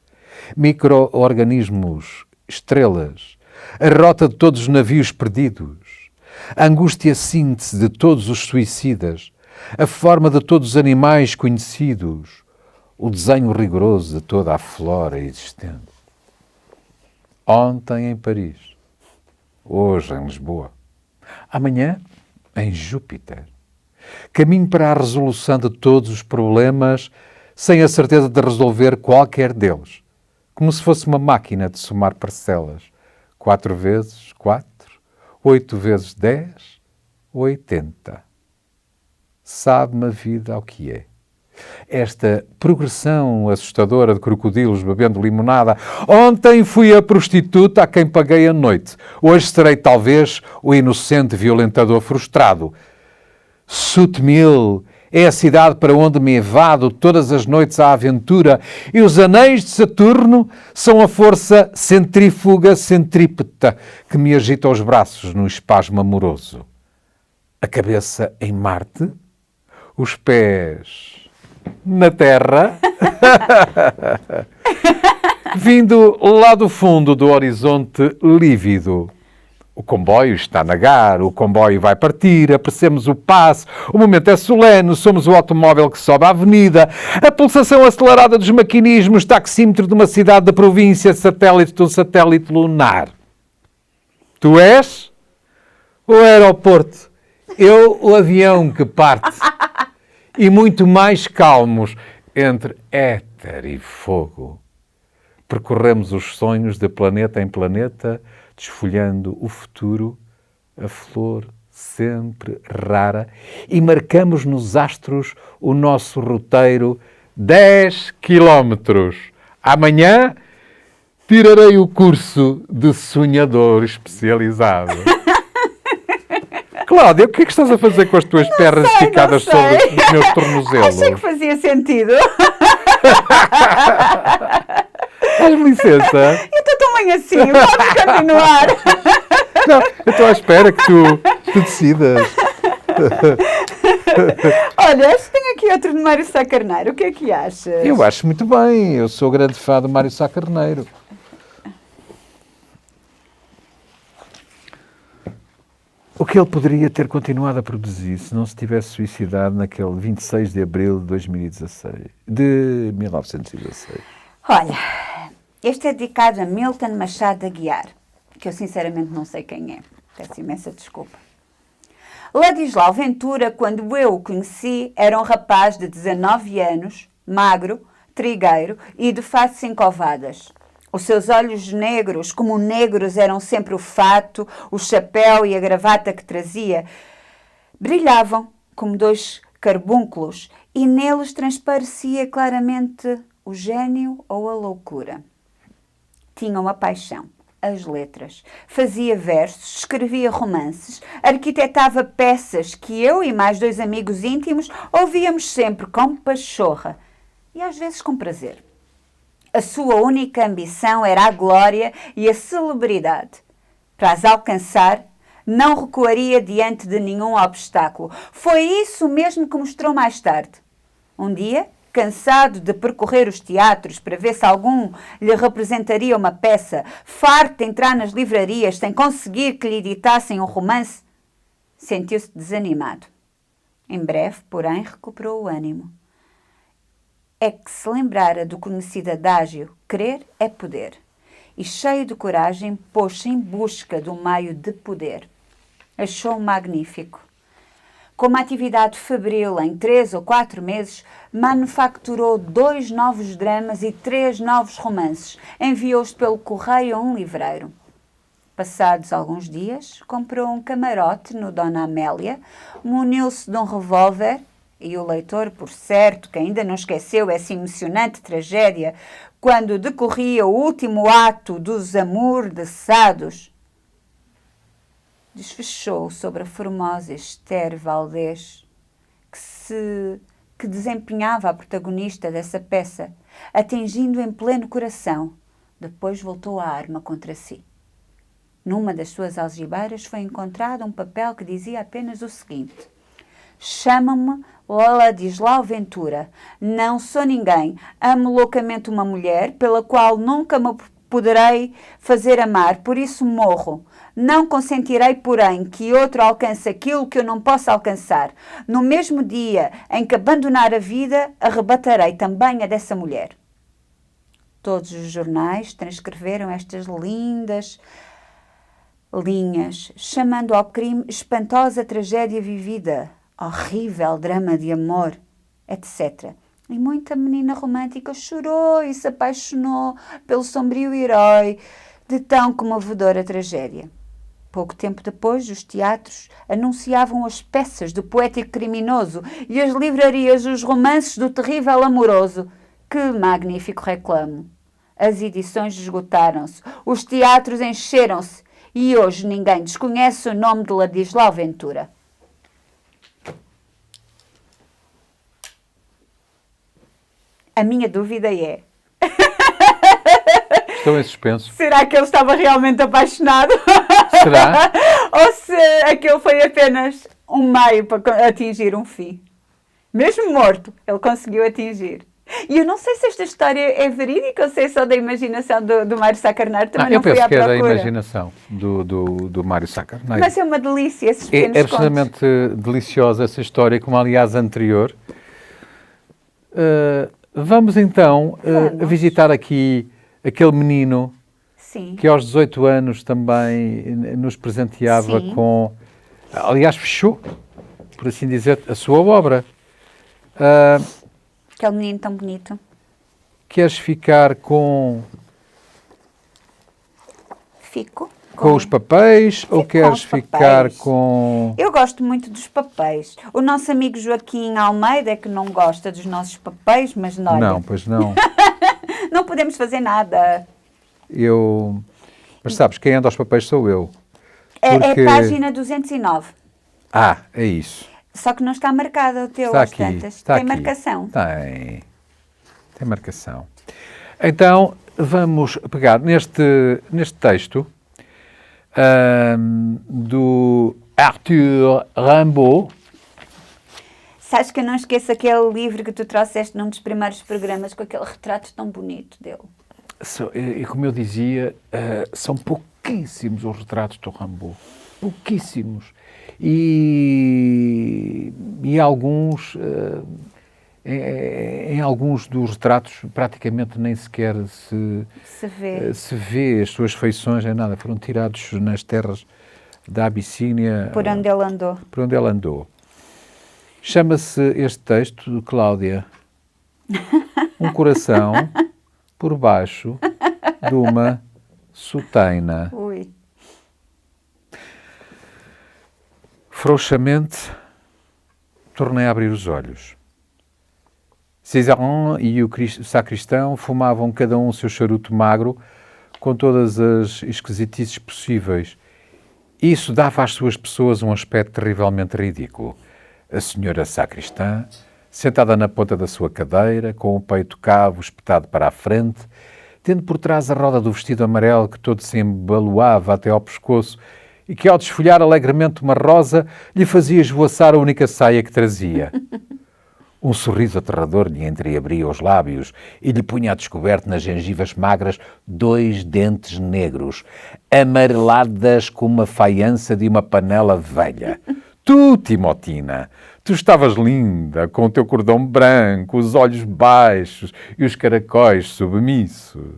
micro-organismos, estrelas, a rota de todos os navios perdidos, a angústia síntese de todos os suicidas, a forma de todos os animais conhecidos, o desenho rigoroso de toda a flora existente. Ontem em Paris, hoje em Lisboa, amanhã em Júpiter. Caminho para a resolução de todos os problemas sem a certeza de resolver qualquer deles, como se fosse uma máquina de somar parcelas. 4 vezes 4, 8 vezes 10, 80. Sabe-me a vida ao que é. Esta progressão assustadora de crocodilos bebendo limonada. Ontem fui a prostituta a quem paguei a noite. Hoje serei talvez o inocente violentador frustrado. Sutmil é a cidade para onde me evado todas as noites à aventura e os anéis de Saturno são a força centrífuga centrípeta que me agita os braços num espasmo amoroso. A cabeça em Marte, os pés na Terra, vindo lá do fundo do horizonte lívido. O comboio está na gar, o comboio vai partir, apreciamos o passo, o momento é solene, somos o automóvel que sobe a avenida, a pulsação acelerada dos maquinismos, taxímetro de uma cidade da província, satélite de um satélite lunar. Tu és o aeroporto, eu o avião que parte, e muito mais calmos entre éter e fogo. Percorremos os sonhos de planeta em planeta, desfolhando o futuro, a flor sempre rara, e marcamos nos astros o nosso roteiro 10 quilómetros. Amanhã tirarei o curso de sonhador especializado. Cláudia, o que é que estás a fazer com as tuas pernas esticadas sobre os meus tornozelos? Achei que fazia sentido. Dás-me licença? Eu estou também assim, vamos continuar. Não, eu estou à espera que tu decidas. Olha, tenho aqui outro de Mário Sá Carneiro. O que é que achas? Eu acho muito bem. Eu sou grande fã do Mário Sá Carneiro. O que ele poderia ter continuado a produzir se não se tivesse suicidado naquele 26 de abril de 2016, de 1916? Olha, este é dedicado a Milton Machado de Aguiar, que eu sinceramente não sei quem é. Peço imensa desculpa. Ladislau Ventura, quando eu o conheci, era um rapaz de 19 anos, magro, trigueiro e de faces encovadas. Os seus olhos negros, como negros eram sempre o fato, o chapéu e a gravata que trazia, brilhavam como 2 carbúnculos e neles transparecia claramente o gênio ou a loucura. Tinha uma paixão, as letras. Fazia versos, escrevia romances, arquitetava peças que eu e mais 2 amigos íntimos ouvíamos sempre com pachorra e às vezes com prazer. A sua única ambição era a glória e a celebridade. Para as alcançar, não recuaria diante de nenhum obstáculo. Foi isso mesmo que mostrou mais tarde. Um dia, cansado de percorrer os teatros para ver se algum lhe representaria uma peça, farto de entrar nas livrarias sem conseguir que lhe editassem um romance, sentiu-se desanimado. Em breve, porém, recuperou o ânimo. É que se lembrara do conhecido adágio, querer é poder. E cheio de coragem, pôs-se em busca do meio de poder. Achou-o magnífico. Com uma atividade febril em 3 ou 4 meses, manufacturou 2 novos dramas e 3 novos romances. Enviou-os pelo correio a um livreiro. Passados alguns dias, comprou um camarote no Dona Amélia, muniu-se de um revólver e o leitor, por certo, que ainda não esqueceu essa emocionante tragédia quando decorria o último ato dos amordaçados, desfechou sobre a formosa Esther Valdez, que desempenhava a protagonista dessa peça, atingindo em pleno coração. Depois voltou a arma contra si. Numa das suas algibeiras foi encontrado um papel que dizia apenas o seguinte: chama-me Ladislau Ventura. Não sou ninguém. Amo loucamente uma mulher pela qual nunca me poderei fazer amar, por isso morro. Não consentirei, porém, que outro alcance aquilo que eu não posso alcançar. No mesmo dia em que abandonar a vida, arrebatarei também a dessa mulher. Todos os jornais transcreveram estas lindas linhas, chamando ao crime espantosa tragédia vivida, horrível drama de amor, etc. E muita menina romântica chorou e se apaixonou pelo sombrio herói de tão comovedora tragédia. Pouco tempo depois, os teatros anunciavam as peças do poético criminoso e as livrarias os romances do terrível amoroso. Que magnífico reclamo! As edições esgotaram-se, os teatros encheram-se e hoje ninguém desconhece o nome de Ladislau Ventura. A minha dúvida é... Estou em suspenso. Será que ele estava realmente apaixonado? Será? Ou se aquele foi apenas um meio para atingir um fim? Mesmo morto, ele conseguiu atingir. E eu não sei se esta história é verídica ou se é só da imaginação do Mário Sá Carneiro. Também não fui à procura. Eu penso que é da imaginação do Mário Sá Carneiro. Mas é uma delícia esses pequenos contos. É absolutamente deliciosa essa história, como aliás a anterior. Vamos então visitar aqui aquele menino Sim. que aos 18 anos também nos presenteava Sim. com... Aliás, fechou, por assim dizer, a sua obra. Aquele menino tão bonito. Queres ficar com... Fico. Com os papéis ou queres ficar com... Eu gosto muito dos papéis. O nosso amigo Joaquim Almeida é que não gosta dos nossos papéis, mas não. Não, pois não. Não podemos fazer nada. Mas sabes, quem anda aos papéis sou eu. É página 209. É isso. Só que não está marcada o teu, Está às aqui. tantas. Está Tem aqui. marcação. Tem marcação. Então, vamos pegar neste texto do Arthur Rimbaud. Sabes que eu não esqueço aquele livro que tu trouxeste num dos primeiros programas com aquele retrato tão bonito dele. E como eu dizia, são pouquíssimos os retratos do Rimbaud. Pouquíssimos. E alguns, em alguns dos retratos, praticamente nem sequer se vê as suas feições, nem nada. Foram tirados nas terras da Abissínia. Por onde ele andou. Por onde ele andou. Chama-se este texto, Cláudia, um coração por baixo de uma sotaina. Ui. Frouxamente, tornei a abrir os olhos. Césarin e o sacristão fumavam cada um o seu charuto magro, com todas as esquisitices possíveis. Isso dava às suas pessoas um aspecto terrivelmente ridículo. A senhora sacristã, sentada na ponta da sua cadeira, com o peito cavo espetado para a frente, tendo por trás a roda do vestido amarelo que todo se embaloava até ao pescoço e que, ao desfolhar alegremente uma rosa, lhe fazia esvoaçar a única saia que trazia. Um sorriso aterrador lhe entreabria os lábios e lhe punha a descoberto nas gengivas magras 2 dentes negros, amareladas como a faiança de uma panela velha. Tu, Timotina, tu estavas linda, com o teu cordão branco, os olhos baixos e os caracóis submissos.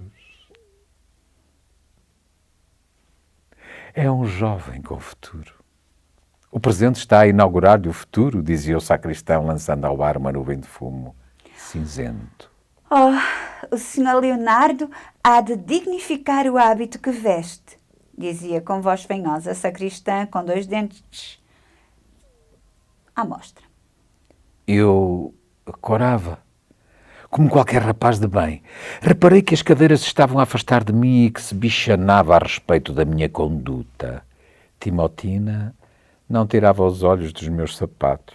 É um jovem com futuro. O presente está a inaugurar-lhe o futuro, dizia o sacristão, lançando ao ar uma nuvem de fumo cinzento. Oh, o Sr. Leonardo há de dignificar o hábito que veste, dizia com voz fanhosa a sacristã, com 2 dentes à mostra. Eu corava, como qualquer rapaz de bem. Reparei que as cadeiras estavam a afastar de mim e que se bichanava a respeito da minha conduta. Timotina Não tirava os olhos dos meus sapatos.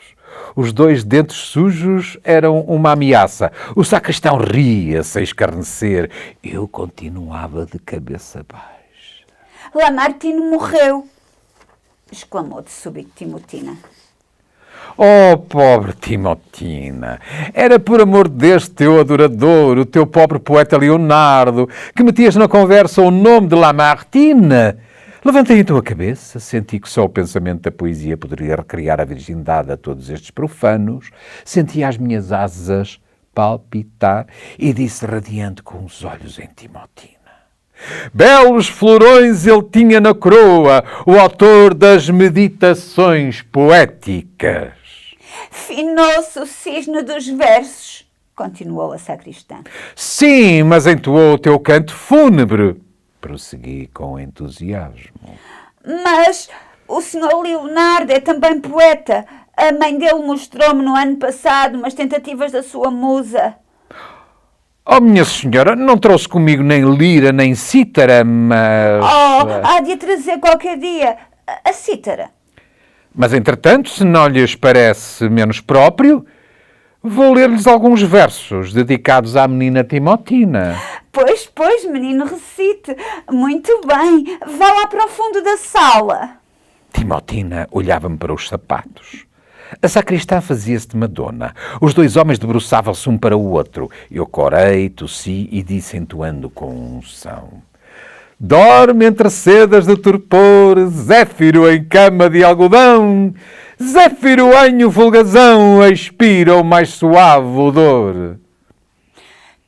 Os 2 dentes sujos eram uma ameaça. O sacristão ria-se a escarnecer. Eu continuava de cabeça baixa. Lamartine morreu! Exclamou de súbito Timotina. Oh, pobre Timotina! Era por amor deste teu adorador, o teu pobre poeta Leonardo, que metias na conversa o nome de Lamartine. Levantei então a cabeça, senti que só o pensamento da poesia poderia recriar a virgindade a todos estes profanos, senti as minhas asas palpitar e disse radiante com os olhos em Timotina. Belos florões ele tinha na coroa, o autor das meditações poéticas. Finou-se o cisne dos versos, continuou a sacristã. Sim, mas entoou o teu canto fúnebre, prossegui com entusiasmo. Mas o senhor Leonardo é também poeta. A mãe dele mostrou-me no ano passado umas tentativas da sua musa. Oh, minha senhora, não trouxe comigo nem lira, nem cítara, mas... Há de a trazer qualquer dia. A cítara. Mas, entretanto, se não lhes parece menos próprio, vou ler-lhes alguns versos dedicados à menina Timotina. Pois, menino, recite. Muito bem. Vá lá para o fundo da sala. Timotina olhava-me para os sapatos. A sacristã fazia-se de Madonna. Os 2 homens debruçavam-se um para o outro. Eu corei, tossi e disse entoando com unção. Dorme entre sedas de torpor, Zéfiro em cama de algodão, Zéfiro em o folgazão, expira o mais suave odor.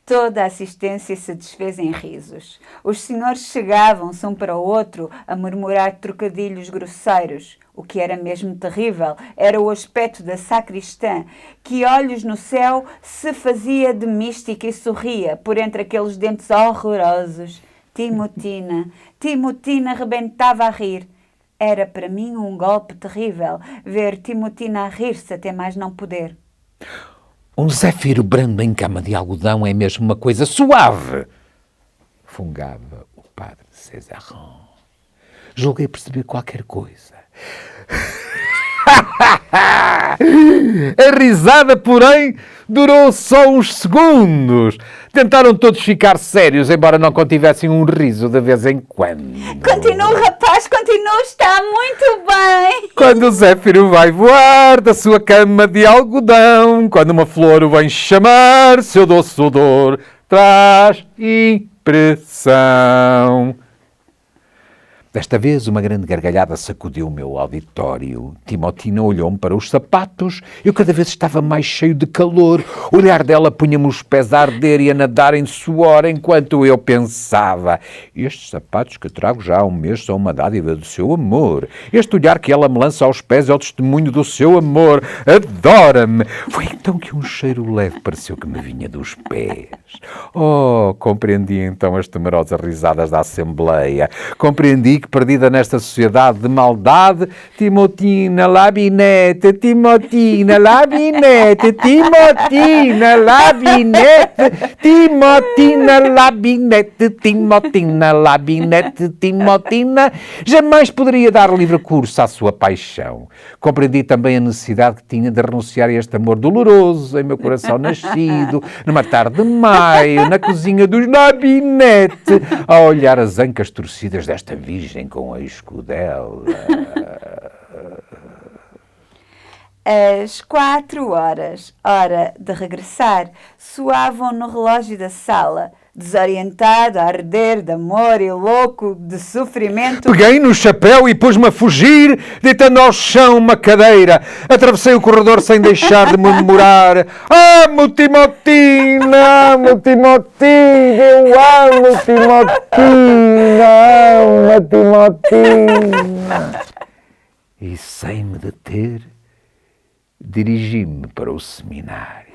Toda a assistência se desfez em risos. Os senhores chegavam-se um para o outro a murmurar trocadilhos grosseiros. O que era mesmo terrível era o aspecto da sacristã, que, olhos no céu, se fazia de mística e sorria por entre aqueles dentes horrorosos. Timotina rebentava a rir. Era para mim um golpe terrível ver Timotina a rir-se até mais não poder. Um zéfiro brando em cama de algodão é mesmo uma coisa suave, fungava o padre Césaron. Julguei perceber qualquer coisa. A risada, porém, durou só uns segundos. Tentaram todos ficar sérios, embora não contivessem um riso de vez em quando. Continua, rapaz, continua, está muito bem. Quando o zéfiro vai voar da sua cama de algodão, quando uma flor o vem chamar, seu doce odor traz impressão. Desta vez, uma grande gargalhada sacudiu o meu auditório. Timotina olhou-me para os sapatos. Eu cada vez estava mais cheio de calor. O olhar dela punha-me os pés a arder e a nadar em suor, enquanto eu pensava. Estes sapatos que trago já há um mês são uma dádiva do seu amor. Este olhar que ela me lança aos pés é o testemunho do seu amor. Adora-me. Foi então que um cheiro leve pareceu que me vinha dos pés. Oh, compreendi então as temerosas risadas da Assembleia. Compreendi que, perdida nesta sociedade de maldade, Timotina Labinete, Timotina Labinete, Timotina Labinete, Timotina Labinete, Timotina Labinete, Timotina, jamais poderia dar livre curso à sua paixão. Compreendi também a necessidade que tinha de renunciar a este amor doloroso em meu coração nascido, numa tarde de maio, na cozinha dos Labinete, a olhar as ancas torcidas desta virgem com a escudela. Às 4h, hora de regressar, soavam no relógio da sala. Desorientado, a arder de amor e louco de sofrimento... Peguei no chapéu e pus-me a fugir, deitando ao chão uma cadeira. Atravessei o corredor sem deixar de murmurar: amo Timotina, amo Timotina, eu amo Timotina, amo Timotina. E sem me deter, dirigi-me para o seminário.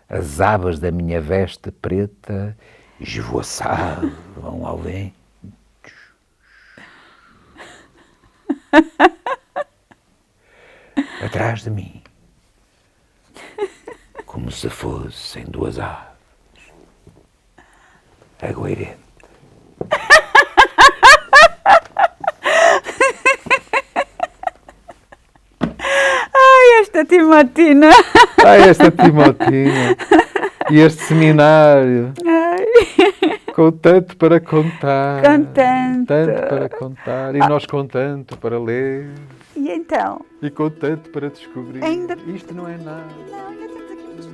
As abas da minha veste preta esvoaçavam ao vento. Atrás de mim, como se fossem 2 aves, a Guairete. esta Timotina. Esta Timotina. E este seminário. Ai. Com tanto para contar. Com tanto. Tanto para contar. E nós com tanto para ler. E então? E com tanto para descobrir. Ainda... Isto não é nada. Não, ainda temos aqui muitos